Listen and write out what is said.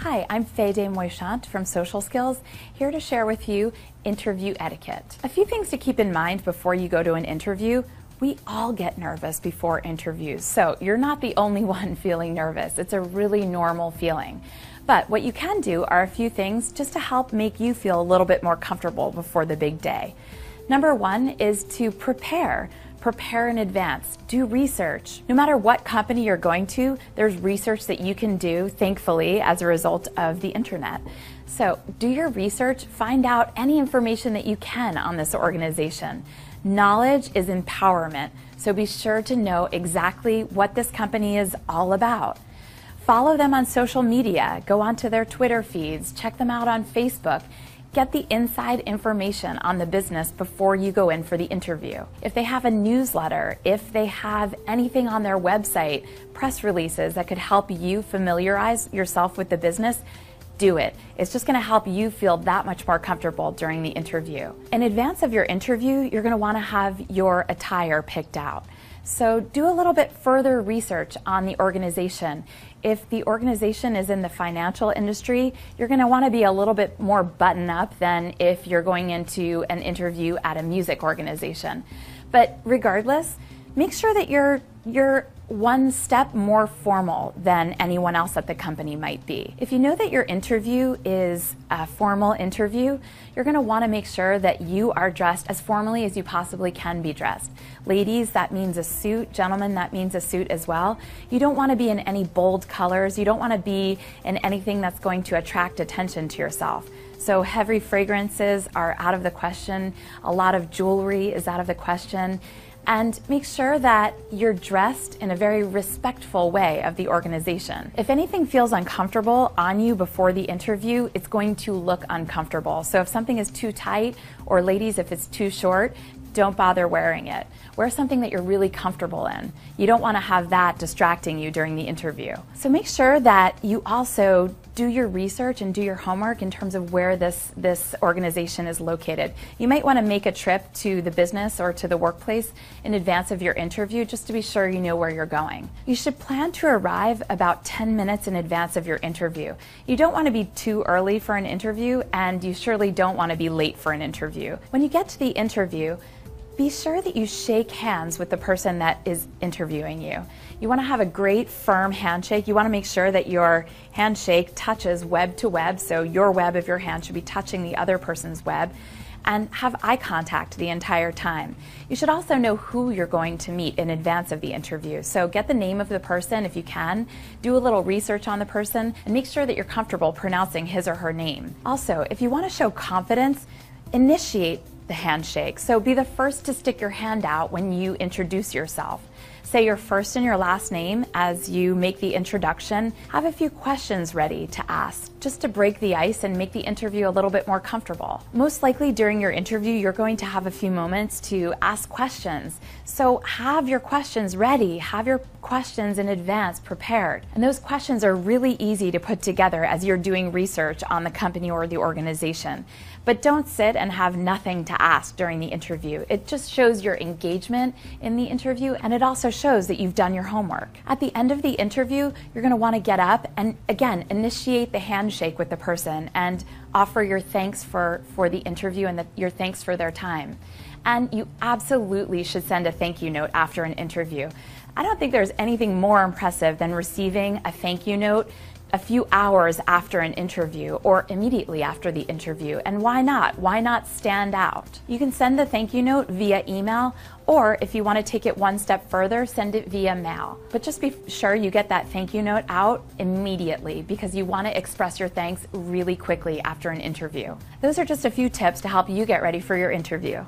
Hi, I'm Faye Desmoichant from Social Skills, here to share with you interview etiquette. A few things to keep in mind before you go to an interview. We all get nervous before interviews, so you're not the only one feeling nervous. It's a really normal feeling. But what you can do are a few things just to help make you feel a little bit more comfortable before the big day. Number one is to prepare. Prepare in advance. Do research. No matter what company you're going to, there's research that you can do, thankfully, as a result of the internet. So do your research, find out any information that you can on this organization. Knowledge is empowerment, so be sure to know exactly what this company is all about. Follow them on social media, go onto their Twitter feeds, check them out on Facebook. Get the inside information on the business before you go in for the interview. If they have a newsletter, if they have anything on their website, press releases that could help you familiarize yourself with the business, do it. It's just going to help you feel that much more comfortable during the interview. In advance of your interview, you're going to want to have your attire picked out. So do a little bit further research on the organization. If the organization is in the financial industry, you're going to want to be a little bit more buttoned up than if you're going into an interview at a music organization. But regardless, make sure that you're one step more formal than anyone else at the company might be. If you know that your interview is a formal interview, you're going to want to make sure that you are dressed as formally as you possibly can be dressed. Ladies, that means a suit. Gentlemen, that means a suit as well. You don't want to be in any bold colors. You don't want to be in anything that's going to attract attention to yourself. So heavy fragrances are out of the question. A lot of jewelry is out of the question. And make sure that you're dressed in a very respectful way of the organization. If anything feels uncomfortable on you before the interview, it's going to look uncomfortable. So if something is too tight, or ladies, if it's too short, don't bother wearing it. Wear something that you're really comfortable in. You don't want to have that distracting you during the interview. So make sure that you also do your research and do your homework in terms of where this organization is located. You might want to make a trip to the business or to the workplace in advance of your interview just to be sure you know where you're going. You should plan to arrive about 10 minutes in advance of your interview. You don't want to be too early for an interview, and you surely don't want to be late for an interview. When you get to the interview, be sure that you shake hands with the person that is interviewing you. You want to have a great firm handshake. You want to make sure that your handshake touches web to web, so your web of your hand should be touching the other person's web, and have eye contact the entire time. You should also know who you're going to meet in advance of the interview. So get the name of the person if you can, do a little research on the person, and make sure that you're comfortable pronouncing his or her name. Also, if you want to show confidence, initiate the handshake. So be the first to stick your hand out when you introduce yourself. Say your first and your last name as you make the introduction. Have a few questions ready to ask, just to break the ice and make the interview a little bit more comfortable. Most likely during your interview, you're going to have a few moments to ask questions. So have your questions ready, have your questions in advance prepared. And those questions are really easy to put together as you're doing research on the company or the organization. But don't sit and have nothing to ask during the interview. It just shows your engagement in the interview, and it also shows that you've done your homework. At the end of the interview, you're going to want to get up and, again, initiate the handshake with the person and offer your thanks for the interview and your thanks for their time. And you absolutely should send a thank you note after an interview. I don't think there's anything more impressive than receiving a thank you note a few hours after an interview or immediately after the interview. And why not? Why not stand out? You can send the thank you note via email, or if you want to take it one step further, send it via mail. But just be sure you get that thank you note out immediately, because you want to express your thanks really quickly after an interview. Those are just a few tips to help you get ready for your interview.